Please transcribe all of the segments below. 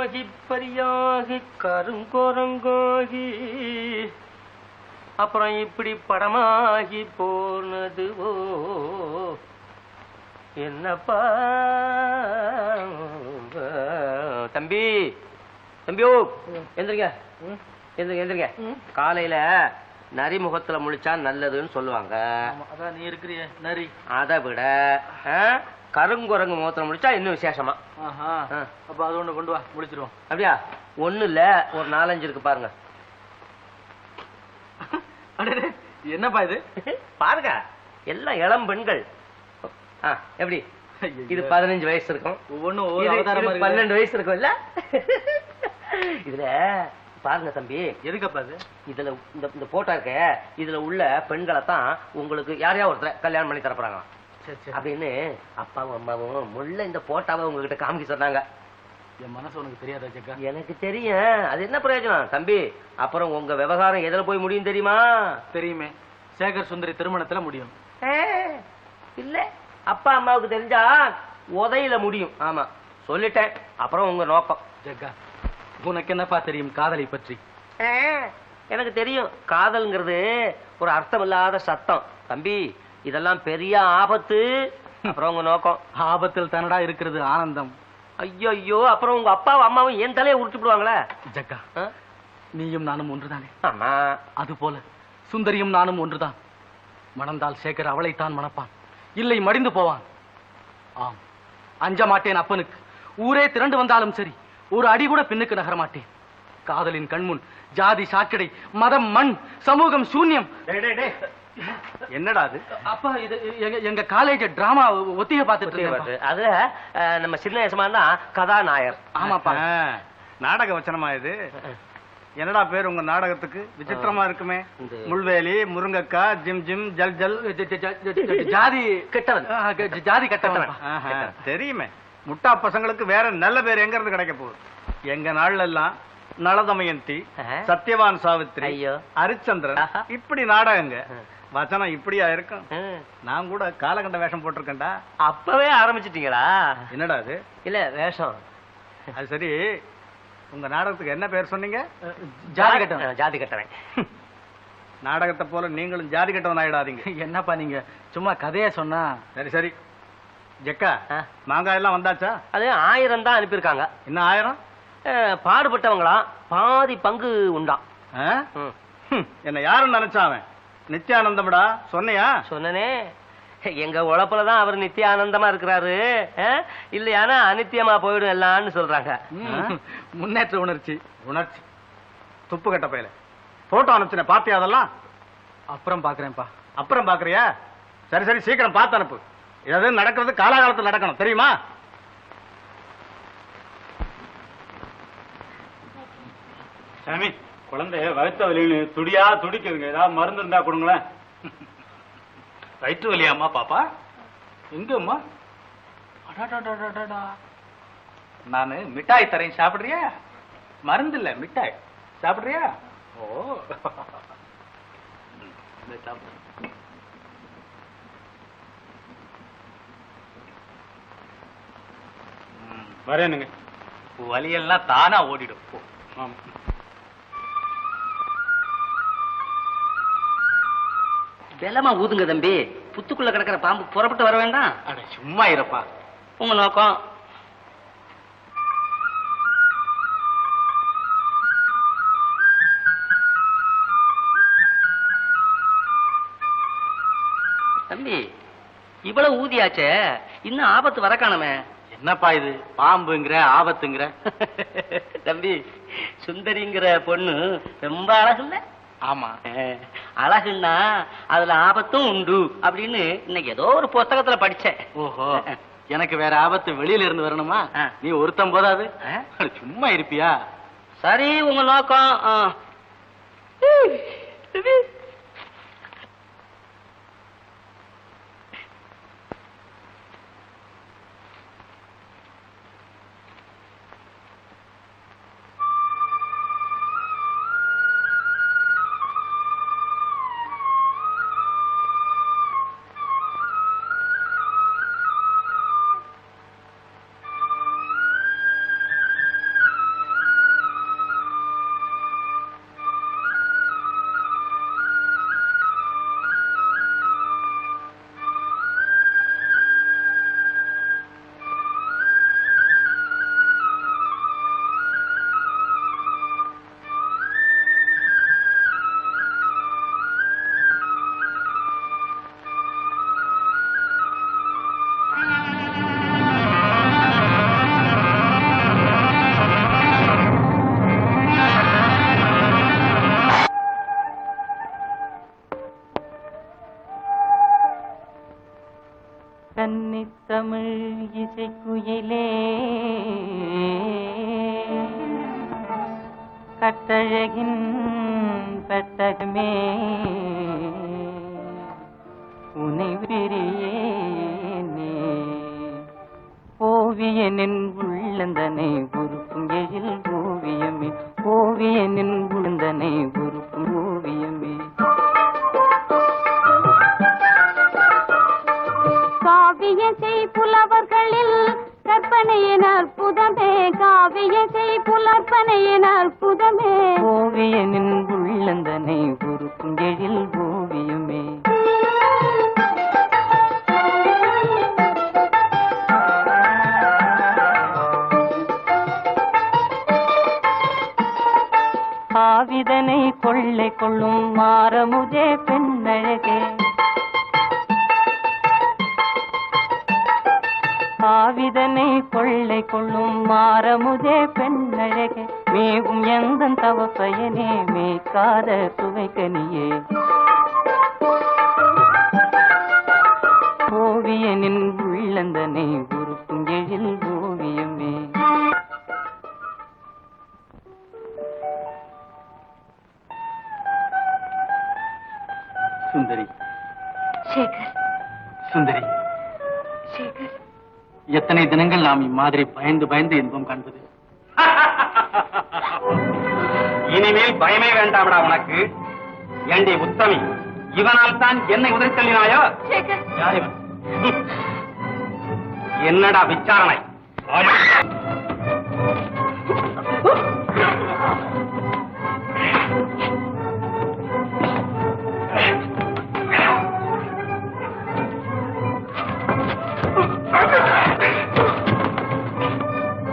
பரியாகி பரியாகி கருங்கோரங்கோகி அப்புறம் இப்படி படமாகி போனதுவோ என்னப்பா. தம்பி தம்பியோ எந்திரிங்க எந்திரிங்க எந்திரிங்க. காலையில நரி முகத்துல முழிச்சா நல்லதுன்னு சொல்லுவாங்க. அதான் நீ இருக்கிறிய நரி. அதை விட கருங்குரங்கு முகத்துல முடிச்சா இன்னும் விசேஷமா. அப்ப அது ஒண்ணு கொண்டு வா, முடிச்சிருவோம். அப்படியா? ஒண்ணு இல்ல, ஒரு 4-5 இருக்கு பாருங்க. என்னப்பா இது? பாருங்க, எல்லாம் இளம் பெண்கள். எப்படி இது 15 வயசு இருக்கும், ஒவ்வொன்னும் 12 வயசு இருக்கும் இல்ல? இதுல பாருங்க தம்பி. எதுக்கப்பா இது? இதுல இந்த போட்டோ இருக்க, இதுல உள்ள பெண்களை தான் உங்களுக்கு யாரையா ஒருத்தர் கல்யாணம் பண்ணி தரப்போறாங்க அப்படின்னு அப்பாவும் அம்மாவும் முள்ள இந்த போட்டாவை உங்ககிட்ட காமிக்க சொன்னாங்க. என் மனசு உனக்கு தெரியாதா ஜக்கா? எனக்கு தெரியும். அது என்ன பிரயோஜனம் தம்பி? அப்புறம் உங்க விவகாரம் எதுல போய் முடியும் தெரியுமா? தெரியுமே, சேகர் சுந்தரி திருமணத்துல முடியும். இல்ல, அப்பா அம்மாவுக்கு தெரிஞ்சா உதையில முடியும். ஆமா சொல்லிட்டேன். அப்புறம் உங்க நோக்கம். ஜக்கா, உனக்கு என்னப்பா தெரியும் காதலை பற்றி? எனக்கு தெரியும், காதல்ங்கிறது ஒரு அர்த்தமில்லாத சத்தம் தம்பி. இதெல்லாம் பெரிய ஆபத்து. அப்புறம் உங்க நோக்கம்? ஆபத்தில் தன்னடா இருக்கிறது ஆனந்தம். ஐயோ ஐயோ, அப்புறம் உங்க அப்பாவும் அம்மாவும் என் தலையை உருட்டிவிடுவாங்களே. ஜக்கா, நீயும் நானும் ஒன்றுதானே? ஆமா. அது போல சுந்தரியும் நானும் ஒன்றுதான். மணந்தால் சேகர் அவளைத்தான் மணப்பான், இல்லை மடிந்து போவான். ஆம், அஞ்ச மாட்டேன் அப்பனுக்கு. ஊரே திரண்டு வந்தாலும் சரி, ஒரு அடி கூட பின்னுக்கு நகர மாட்டேன். காதலின் கண்முன் ஜாதி சாக்கடை, மதம் மண், சமூகம் சூன்யம். என்னடா அது? அப்பா, இது எங்க காலேஜ் டிராமா ஒத்திகை பார்த்துட்டு. அது நம்ம சின்ன வயசுமா தான் கதாநாயர். ஆமாப்பா. நாடக வச்சனமா இது? என்னடா பேர் உங்க நாடகத்துக்கு? விசித்திரமா இருக்குமே. முள்வேலி, முருங்கக்கா, ஜிம் ஜிம், ஜல் ஜல், ஜாதி கெட்டவன். ஜாதி கெட்டவன் தெரியுமே. முட்டா பசங்களுக்கு வேற நல்ல பேர் எங்க இருந்து கிடைக்க போகுது? எங்க நாள்ல எல்லாம் நளதமயந்தி, சத்யவான் சாவித்ரி, ஹரிச்சந்திரன், இப்படி நாடகங்க. வச்சனம் இப்படியா இருக்கும்? நான் கூட காலகண்ட வேஷம் போட்டிருக்கேன்டா. அப்பவே ஆரம்பிச்சிட்டீங்களா? என்னடா அது? இல்ல வேஷம். அது சரி, உங்க நாடகத்துக்கு என்ன பேர் சொன்னீங்க? ஜாதி கட்டவன். ஜாதி கட்டவன். நாடகத்தை போல நீங்களும் ஜாதி கட்டவன் ஆயிடாதீங்க. என்னப்பா நீங்க சும்மா கதையா சொன்னா? சரி சரி. ஜக்கா, மாங்காய் எல்லாம் வந்தாச்சா? அது 1000 தான் அனுப்பியிருக்காங்க. இன்னும் 1000? பாடுபட்டவங்களா பாதி பங்கு உண்டாம். என்ன யாரும் நினைச்சாவன்? நித்யானந்தம்டா, சொன்னையா? சொன்னனே. எங்க உழப்புலதான் அவர் நித்தியானந்தமா இருக்கிறாரு. இல்லையானா அனித்தியமா போயிடும் எல்லாம்னு சொல்றாங்க. முன்னேற்ற உணர்ச்சி. உணர்ச்சி துப்பு கட்ட பையல. போட்டோ அனுப்பிச்சுன பாத்தியா? அதெல்லாம் அப்புறம் பாக்குறேன்ப்பா. அப்புறம் பாக்குறியா? சரி சரி, சீக்கிரம் பார்த்து அனுப்பு. எது நடக்கிறது காலாகாலத்தில் நடக்கணும், தெரியுமா? சாமி, குழந்தைய வயிற்று வலின்னு துடியா துடிக்குதுங்க. ஏதாவது மருந்து இருந்தா கொடுங்களேன். வயிற்று வலியாமா பாப்பா? எங்கம்மா? நானு மிட்டாய் தரேன், சாப்பிடுறியா? மருந்து இல்ல, மிட்டாய் சாப்பிடுறியா? ஓ, வரேனுங்க. வலியெல்லாம் தானா ஓடிடும். வெள்ளமா ஊதுங்க தம்பி. புத்துக்குள்ள கிடக்கிற பாம்பு புறப்பட்டு வர வேண்டாம். அட சும்மா இருப்பா. உங்க நோக்கம்? தம்பி, இவ்வளவு ஊதியாச்சே, இன்னும் ஆபத்து வர காணமே. என்னப்பா இது? பாம்புங்கிற, ஆபத்துங்கிற? தம்பி, சுந்தரிங்கிற பொண்ணு ரொம்ப அழகு இல்ல? ஆமா. அழகுன்னா அதுல ஆபத்தும் உண்டு அப்படின்னு இன்னைக்கு ஏதோ ஒரு புத்தகத்துல படிச்சேன். ஓஹோ, எனக்கு வேற ஆபத்து வெளியில இருந்து வரணுமா? நீ ஒருத்தம் போதாது, சும்மா இருப்பியா? சரி, உங்க நோக்கம்? கட்டழகின் பெட்டகமே உனை விரியேனே ஓவியனின் உள்ளந்தனை உருக்கும் எழில் ஓவியமே ஓவியனின் உள்ளந்தனை உருக்கும் ஓவியமே காவியசை புலவர்களில் கற்பனையின் அற்புதமே காவியசை புலற்பனையின் அற்புதமே ஓவியனின் உள்ளந்தனை உருக்கும் எழில் ஓவியமே ஆவிதனை கொள்ளை கொள்ளும் மாறமுதே பெண்ணழகே ஆவிதனை கொள்ளை கொள்ளும் மாறமுதே பெண்ணழகே மேகும் எந்த தவப்பயனே மேய்க்காத சுவைக்கனியே ஓவியனின் உள்ளந்தனை உருக்கும் எழில் ஓவியமே சுந்தரி சேகர் சுந்தரி சேகர் எத்தனை தினங்கள் நாம் இம்மாதிரி பயந்து பயந்து இன்பம் காண்பது இனிமேல் பயமே வேண்டாமடா உனக்கு ஏண்டி உத்தமி இவனால் தான் என்னை உதவி தள்ளினாயோ சேகர் யார் இவன்? என்னடா விசாரணை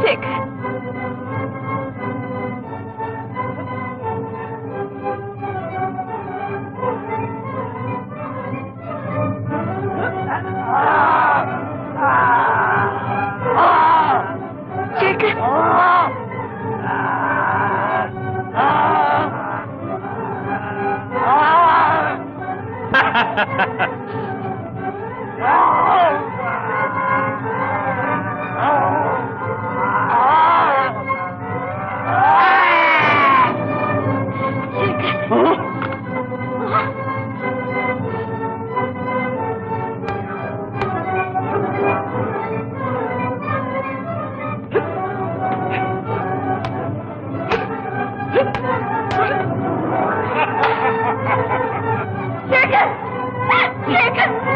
சேகர்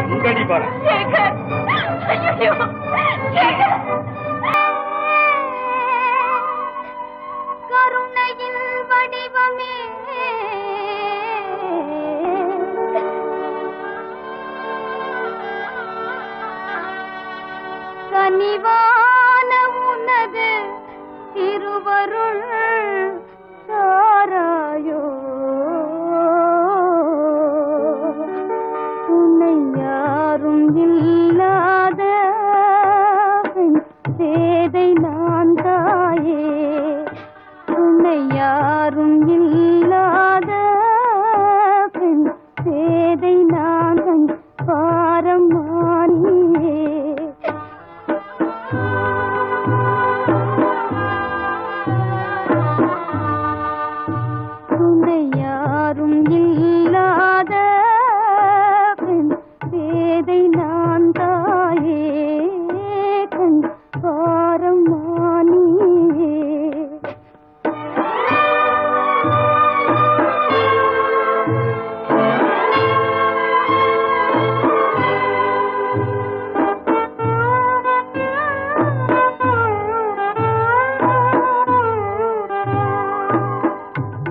உங்கடி பாரு கருணையின் வடிவமே கனிவான உனது திருவருள் சாராயோ உன்னை யாரும் இல்லாத சேதை நான் தாயே உன்னை யாரும் இல்லாத சேதை நான் பாரமானியே உன்னை யாரும் இல்லாத சேதை நான் தாயே கண் பாரமானியே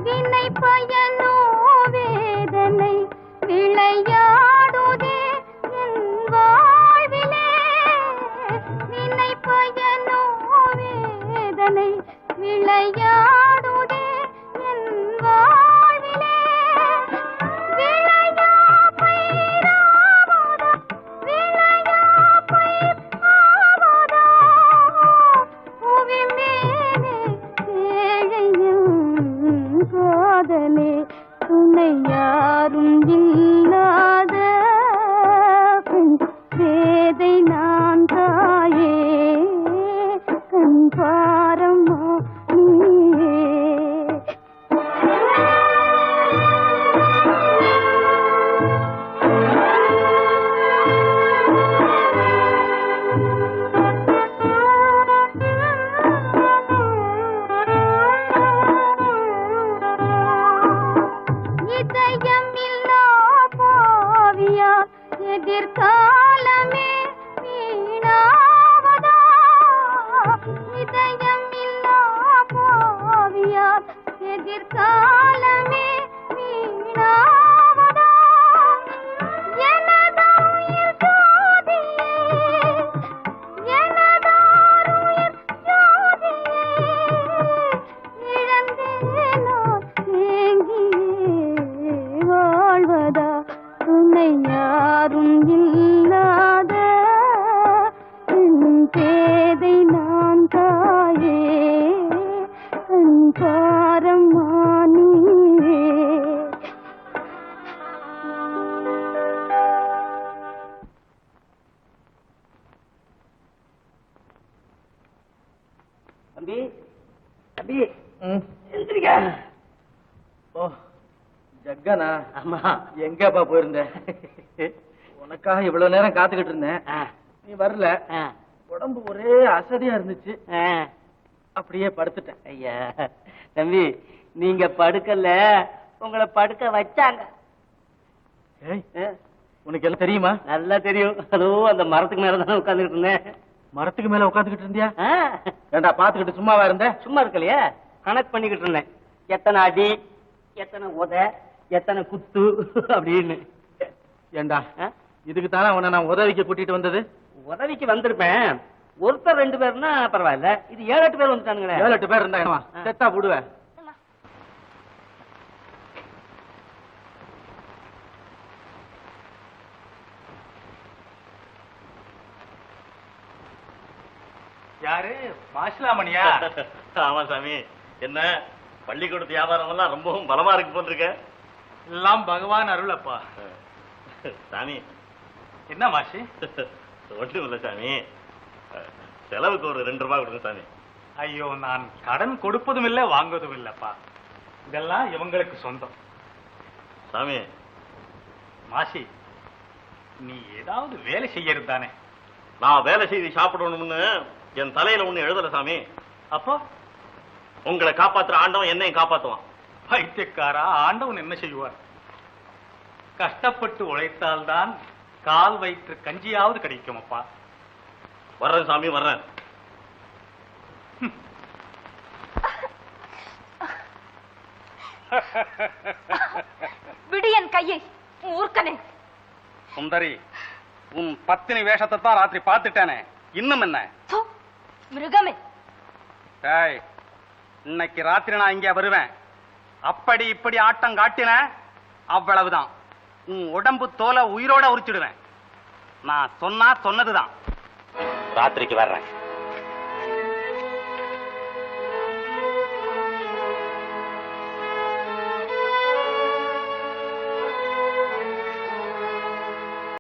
வினை பயனோ வேதனை விளையாடுதே என் வாழ்விலே வினை பயனோ வேதனை விளையாடுதே என் வாழ்விலே விளையா பயிராவதா விளையா பயிராவதா புவி மேலே ஏழையும் காதலே துணை யாரும் இல்லாத வேதை நான் தாயே கண் பாரமா நீயே எதிர்காலமே வீணாவதா எனதாயுயிர் ஜோதியே எனதாருயிர் ஜோதியே இழந்தேனோ ஏங்கியே வாழ்வதா துணை யாரும் இல்லாத பேதை நான் தாயே கண்பாரமானே. தம்பி தம்பி எந்திரிக்க. ஓ ஜக்கனா, ஆமா எங்கப்பா போயிருந்த? உனக்காக இவ்வளவு நேரம் காத்துக்கிட்டு இருந்தேன், நீ வரல. உடம்பு ஒரே அசதியா இருந்துச்சு, அப்படியே படுத்துட்டேன். ஐயா தம்பி, நீங்க படுக்கல, உங்களை படுக்க வச்சாங்க. ஏய், உனக்கு எல்லாம் தெரியுமா? நல்லா தெரியும். அதுவும் அந்த மரத்துக்கு மேல தானே உட்கார்ந்துட்டு இருந்தேன். மரத்துக்கு மேல உட்காந்துக்கிட்டு இருந்தியா? ஏண்டா பாத்துக்கிட்டு சும்மாவா இருந்த? சும்மா இருக்கலையே, கணக்கு பண்ணிக்கிட்டு இருந்தேன். எத்தனை அடி, எத்தனை உத, எத்தனை குத்து அப்படின்னு. ஏண்டா இதுக்கு தானே உன்னை நான் உதவிக்கு கூட்டிட்டு வந்தது? உதவிக்கு வந்திருப்பேன், ஒருத்தர் 2 பேர்னா பரவாயில்ல, இது 7-8 பேர் வந்துட்டானுங்களே. 7-8 பேர் இருந்தாங்க, செத்தா போடுவேன். யாரு மாசிலாமணியா? ஆமா சாமி. என்ன பள்ளிக்கூடத்து வியாபாரம் எல்லாம் ரொம்பவும் பலமா இருக்கு போல் இருக்க. எல்லாம் பகவான் அருளப்பா. சாமி என்ன மாசி? ஒன்றும் இல்லை சாமி, செலவுக்கு ஒரு 2 ரூபாய் கொடுங்க சாமி. ஐயோ, நான் கடன் கொடுப்பதும் இல்லை வாங்குவதும் இல்லப்பா, இதெல்லாம் இவங்களுக்கு சொந்தம். சாமி மாசி, நீ ஏதாவது வேலை செய்யறது தானே? நான் வேலை செய்து சாப்பிடணும்னு என் தலையில ஒண்ணு எழுதல சாமி. அப்போ உங்களை காப்பாத்துற ஆண்டவன் என்னையும் காப்பாத்துவான். பைத்தியக்காரா, ஆண்டவன் என்ன செய்வார்? கஷ்டப்பட்டு உழைத்தால்தான் கால் வயிற்று கஞ்சியாவது கிடைக்கும் அப்பா. வர்றேன் சாமி, வர்றேன். விடு என் கையை மூர்க்கனே. சுந்தரி, உன் பத்தினி வேஷத்தை தான் ராத்திரி பார்த்துட்டேனே, இன்னும் என்ன? தூ, மிருகமே. ஏய், இன்னைக்கு ராத்திரி நான் இங்க வருவேன். அப்படி இப்படி ஆட்டம் காட்டின அவ்வளவுதான், உன் உடம்பு தோலை உயிரோட உரிச்சிடுவேன். நான் சொன்னா சொன்னதுதான். ராத்திரிக்கு வர்றேன்.